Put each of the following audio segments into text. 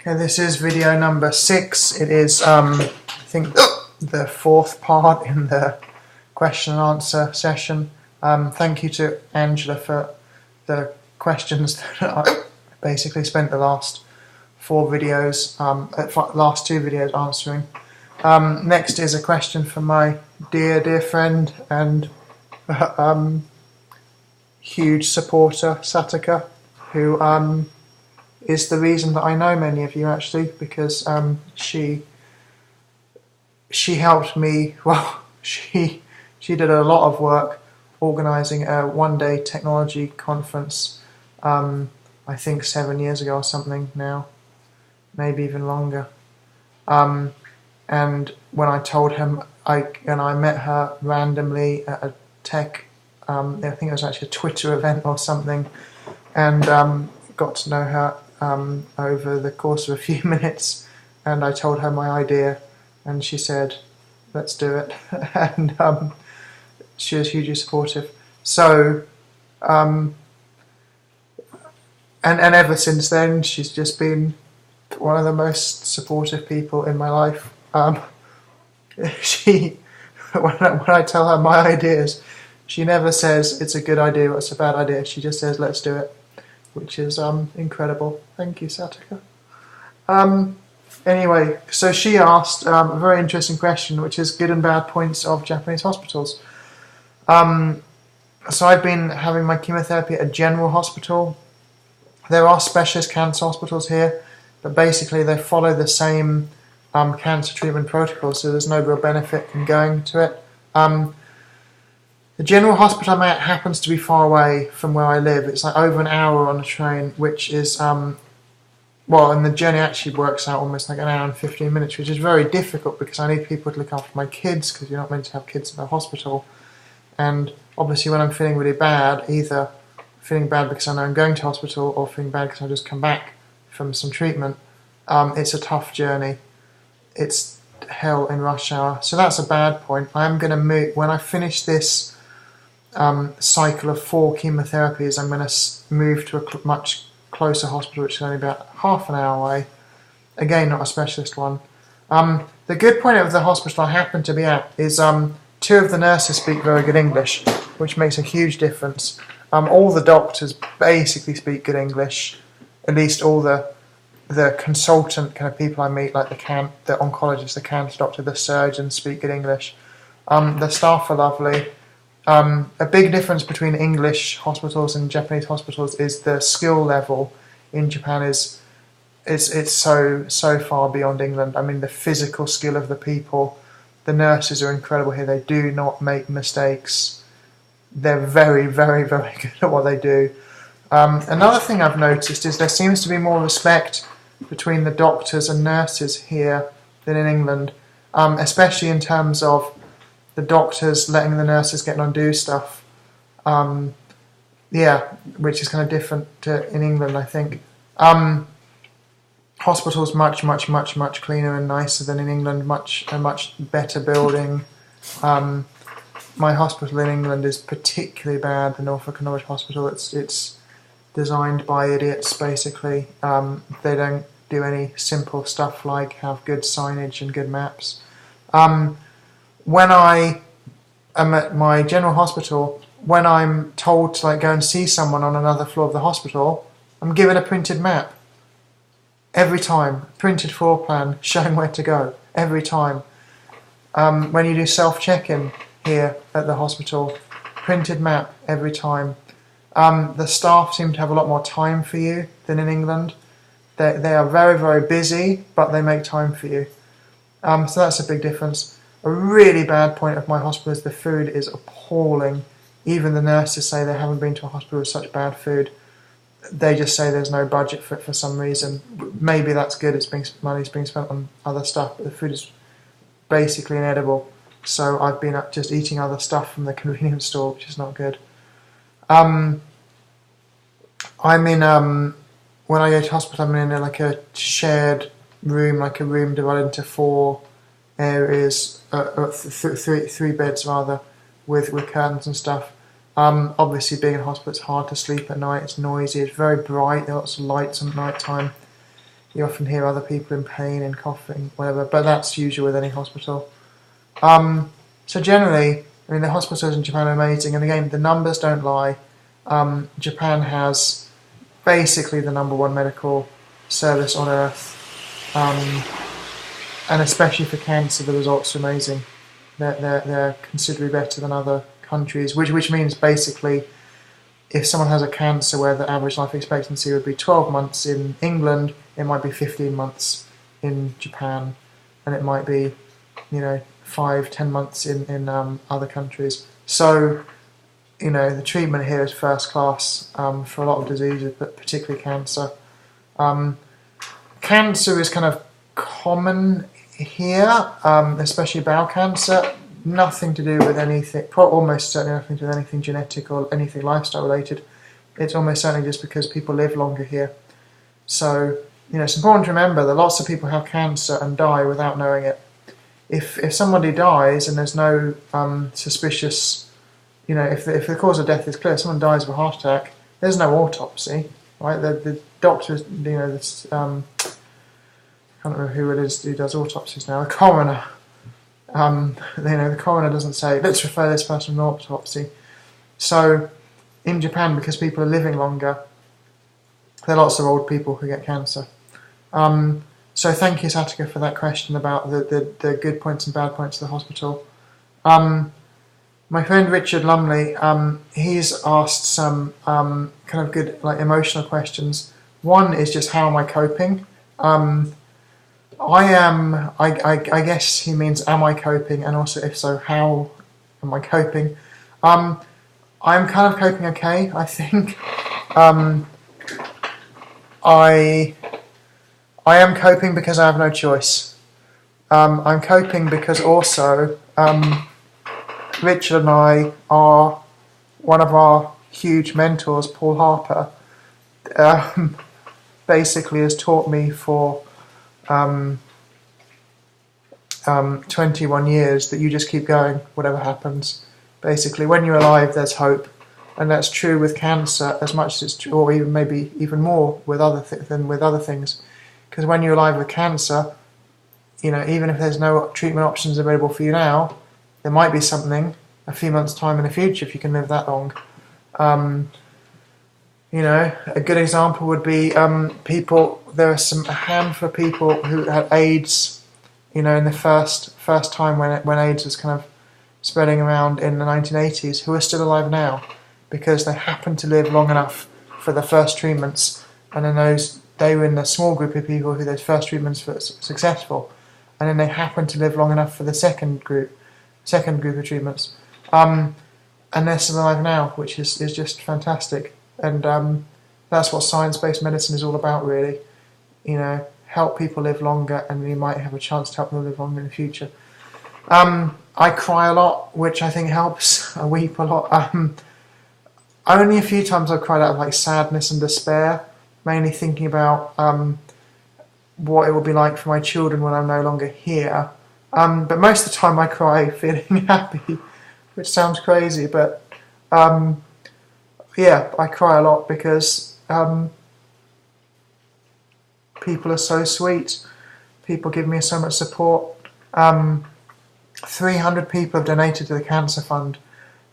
Okay, this is video number 6. It is, I think, the 4th part in the question and answer session. Thank you to Angela for the questions that I basically spent the last 4 videos, last 2 videos answering. Next is a question from my dear friend and huge supporter, Satika, who is the reason that I know many of you actually, because she helped me. Well, she did a lot of work organising a one-day technology conference. I think 7 years ago or something now, maybe even longer. And when I told him, I met her randomly at a tech, I think it was actually a Twitter event or something, and got to know her over the course of a few minutes, and I told her my idea, and she said, let's do it, and she was hugely supportive. So, and ever since then, she's just been one of the most supportive people in my life. When I tell her my ideas, she never says it's a good idea or it's a bad idea. She just says, let's do it, which is incredible. Thank you, Satika. Anyway, so she asked a very interesting question, which is good and bad points of Japanese hospitals. So I've been having my chemotherapy at a general hospital. There are specialist cancer hospitals here, but basically they follow the same cancer treatment protocol, so there's no real benefit in going to it. The general hospital I'm at happens to be far away from where I live. It's like over an hour on a train, which is, well, and the journey actually works out almost like an hour and 15 minutes, which is very difficult because I need people to look after my kids, because you're not meant to have kids in the hospital. And obviously when I'm feeling really bad, either feeling bad because I know I'm going to hospital or feeling bad because I just come back from some treatment, it's a tough journey. It's hell in rush hour. So that's a bad point. I'm going to move, when I finish this cycle of 4 chemotherapies, I'm going to move to a much closer hospital, which is only about half an hour away. Again, not a specialist one. The good point of the hospital I happen to be at is 2 of the nurses speak very good English, which makes a huge difference. All the doctors basically speak good English, at least all the consultant kind of people I meet, like the oncologist, the cancer doctor, the surgeons speak good English. The staff are lovely. A big difference between English hospitals and Japanese hospitals is the skill level in Japan is it's so far beyond England. I mean, the physical skill of the people, the nurses are incredible here. They do not make mistakes. They're very, very, very good at what they do. Another thing I've noticed is there seems to be more respect between the doctors and nurses here than in England, especially in terms of the doctors letting the nurses get on and do stuff. Yeah, which is kind of different to in England, I think. Hospitals much cleaner and nicer than in England, a much better building. My hospital in England is particularly bad, the Norfolk and Norwich Hospital. It's designed by idiots, basically. They don't do any simple stuff like have good signage and good maps. When I am at my general hospital, when I'm told to go and see someone on another floor of the hospital, I'm given a printed map. Every time. Printed floor plan showing where to go. Every time. When you do self-check-in here at the hospital, printed map every time. The staff seem to have a lot more time for you than in England. They are very, very busy, but they make time for you. So that's a big difference. A really bad point of my hospital is the food is appalling. Even the nurses say they haven't been to a hospital with such bad food. They just say there's no budget for it for some reason. Maybe that's good, money's being spent on other stuff, but the food is basically inedible. So I've been just eating other stuff from the convenience store, which is not good. I'm in, when I go to hospital, I'm in a shared room, like a room divided into 4 areas, 3 beds rather, with curtains and stuff. Obviously being in hospital, it's hard to sleep at night, it's noisy, it's very bright, there are lots of lights on at night time. you often hear other people in pain and coughing, whatever, but that's usual with any hospital. So generally, I mean, the hospitals in Japan are amazing, and again, the numbers don't lie. Japan has basically the #1 medical service on earth, and especially for cancer, the results are amazing. They're considerably better than other countries, which means basically, if someone has a cancer where the average life expectancy would be 12 months in England, it might be 15 months in Japan, and it might be, 5-10 months in other countries. So, the treatment here is first class for a lot of diseases, but particularly cancer. Cancer is kind of common here, especially bowel cancer. Nothing to do with anything, almost certainly nothing to do with anything genetic or anything lifestyle related. It's almost certainly just because people live longer here. So, it's important to remember that lots of people have cancer and die without knowing it. If somebody dies and there's no suspicious, if the cause of death is clear, someone dies of a heart attack, there's no autopsy, right? The doctors, I can't remember who it is who does autopsies now, the coroner. The coroner doesn't say, let's refer this person to an autopsy. So, in Japan, because people are living longer, there are lots of old people who get cancer. So thank you, Satika, for that question about the good points and bad points of the hospital. My friend Richard Lumley, he's asked some kind of good emotional questions. One is just, how am I coping? I guess he means, am I coping? And also, if so, how am I coping? I'm kind of coping okay, I think. I am coping because I have no choice. I'm coping because also Richard and I are, one of our huge mentors, Paul Harper, basically has taught me for 21 years that you just keep going, whatever happens. Basically, when you're alive, there's hope, and that's true with cancer as much as it's true, or even maybe even more with than with other things. Because when you're alive with cancer, even if there's no treatment options available for you now, there might be something a few months' time in the future if you can live that long. A good example would be people. There are a handful of people who had AIDS, in the first time when AIDS was kind of spreading around in the 1980s, who are still alive now because they happened to live long enough for the first treatments, and then they were in a small group of people who those first treatments were successful, and then they happened to live long enough for the second group of treatments, and they're still alive now, which is just fantastic. And that's what science-based medicine is all about, really. Help people live longer, and we might have a chance to help them live longer in the future. I cry a lot, which I think helps. I weep a lot. Only a few times I've cried out of sadness and despair, mainly thinking about what it will be like for my children when I'm no longer here. But most of the time I cry feeling happy, which sounds crazy, but I cry a lot because people are so sweet. People give me so much support. 300 people have donated to the Cancer Fund.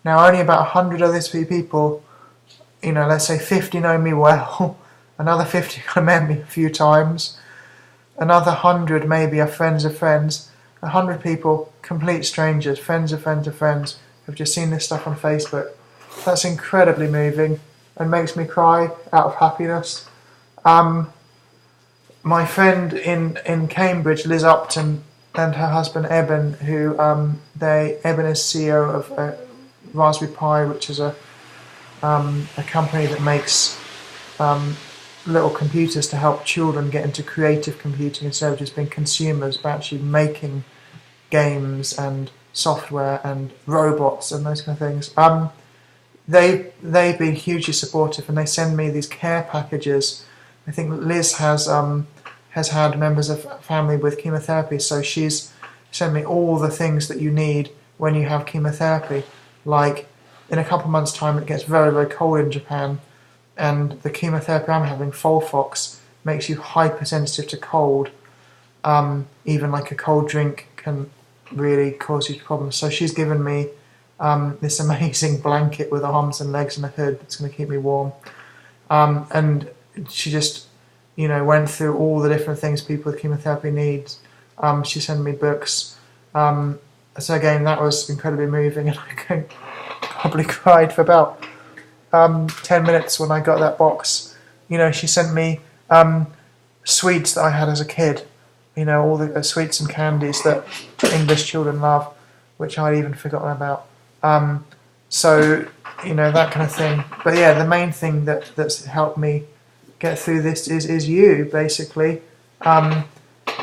Now, only about 100 of these people, let's say 50 know me well. Another 50 have met me a few times. Another 100 maybe are friends of friends. 100 people, complete strangers, friends of friends of friends, have just seen this stuff on Facebook. That's incredibly moving and makes me cry out of happiness. My friend in Cambridge, Liz Upton, and her husband Eben, who Eben is CEO of Raspberry Pi, which is a company that makes little computers to help children get into creative computing instead of just being consumers, but actually making games and software and robots and those kind of things. They've been hugely supportive, and they send me these care packages. I think Liz has had members of family with chemotherapy, so she's sent me all the things that you need when you have chemotherapy. Like, in a couple of months' time, it gets very, very cold in Japan, and the chemotherapy I'm having, Folfox, makes you hypersensitive to cold. Even like a cold drink can really cause you problems. So she's given me this amazing blanket with arms and legs and a hood that's going to keep me warm. And she just, went through all the different things people with chemotherapy need. She sent me books. So again, that was incredibly moving, and I probably cried for about 10 minutes when I got that box. She sent me sweets that I had as a kid. All the sweets and candies that English children love, which I'd even forgotten about. So, that kind of thing. But yeah, the main thing that's helped me get through this is you, basically.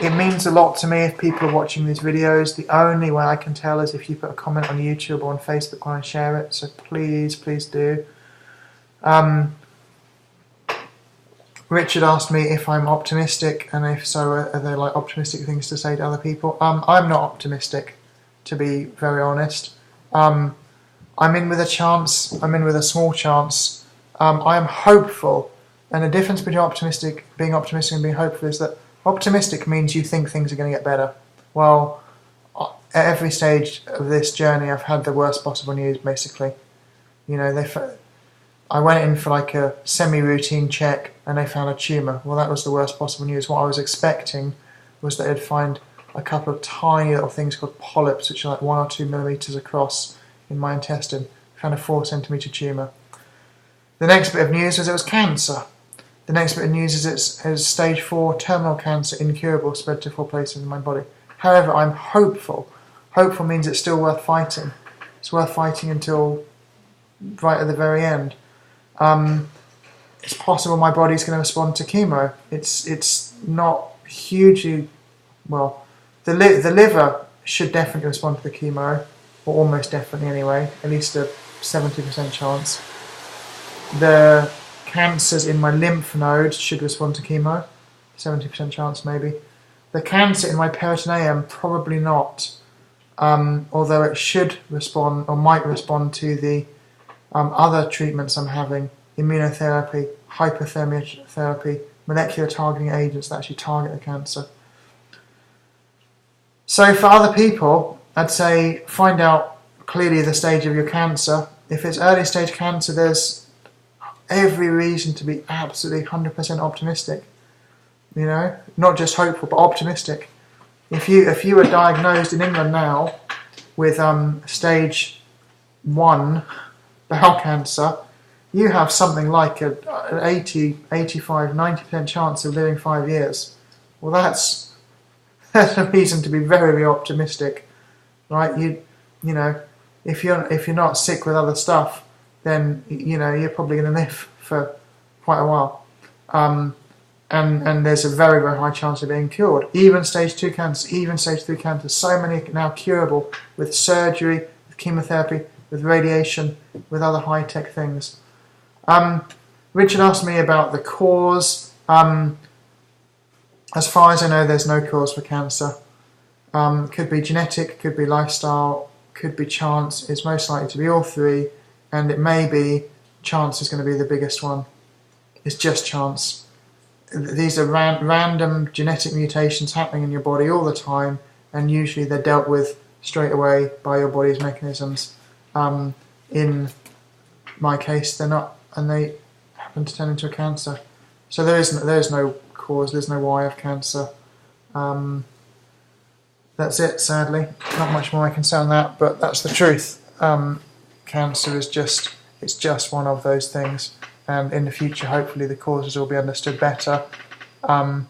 It means a lot to me if people are watching these videos. The only way I can tell is if you put a comment on YouTube or on Facebook when I share it. So please, please do. Richard asked me if I'm optimistic, and if so, are there like optimistic things to say to other people? I'm not optimistic, to be very honest. I'm in with a chance. I'm in with a small chance. I am hopeful, and the difference between being optimistic and being hopeful is that optimistic means you think things are going to get better. Well, at every stage of this journey, I've had the worst possible news, basically. I went in for like a semi-routine check and they found a tumour. Well, that was the worst possible news. What I was expecting was that they'd find a couple of tiny little things called polyps, which are like 1 or 2 millimetres across in my intestine. Found a 4-centimetre tumour. The next bit of news was it was cancer. The next bit of news is it's stage 4 terminal cancer, incurable, spread to 4 places in my body. However, I'm hopeful. Hopeful means it's still worth fighting. It's worth fighting until right at the very end. It's possible my body's going to respond to chemo. It's not hugely well. The liver should definitely respond to the chemo, or almost definitely anyway. At least a 70% chance. The cancers in my lymph nodes should respond to chemo. 70% chance maybe. The cancer in my peritoneum probably not. Although it should respond or might respond to the other treatments I'm having. Immunotherapy, hypothermia therapy, molecular targeting agents that actually target the cancer. So for other people, I'd say find out clearly the stage of your cancer. If it's early stage cancer, there's every reason to be absolutely 100% optimistic. Not just hopeful, but optimistic. If you were diagnosed in England now with stage 1 bowel cancer, you have something like an 80, 85, 90% chance of living 5 years. Well, that's a reason to be very, very optimistic, right? If you're not sick with other stuff, then you're probably going to live for quite a while. And there's a very, very high chance of being cured. Even stage 2 cancer, even stage 3 cancer, so many now curable with surgery, with chemotherapy, with radiation, with other high-tech things. Richard asked me about the cause. As far as I know, there's no cause for cancer. Could be genetic, could be lifestyle, could be chance. It's most likely to be all three, and it may be chance is going to be the biggest one. It's just chance. These are random genetic mutations happening in your body all the time, and usually they're dealt with straight away by your body's mechanisms. In my case, they're not, and they happen to turn into a cancer. So there is no cause, there's no why of cancer. That's it, sadly. Not much more I can say on that, but that's the truth. Cancer is just one of those things, and in the future, hopefully, the causes will be understood better, and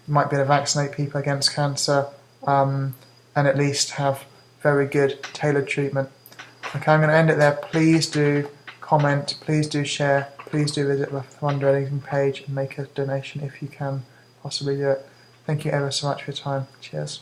might be able to vaccinate people against cancer, and at least have very good tailored treatment. Okay, I'm going to end it there. Please do comment, please do share, please do visit the fundraising page and make a donation if you can possibly do it. Thank you ever so much for your time. Cheers.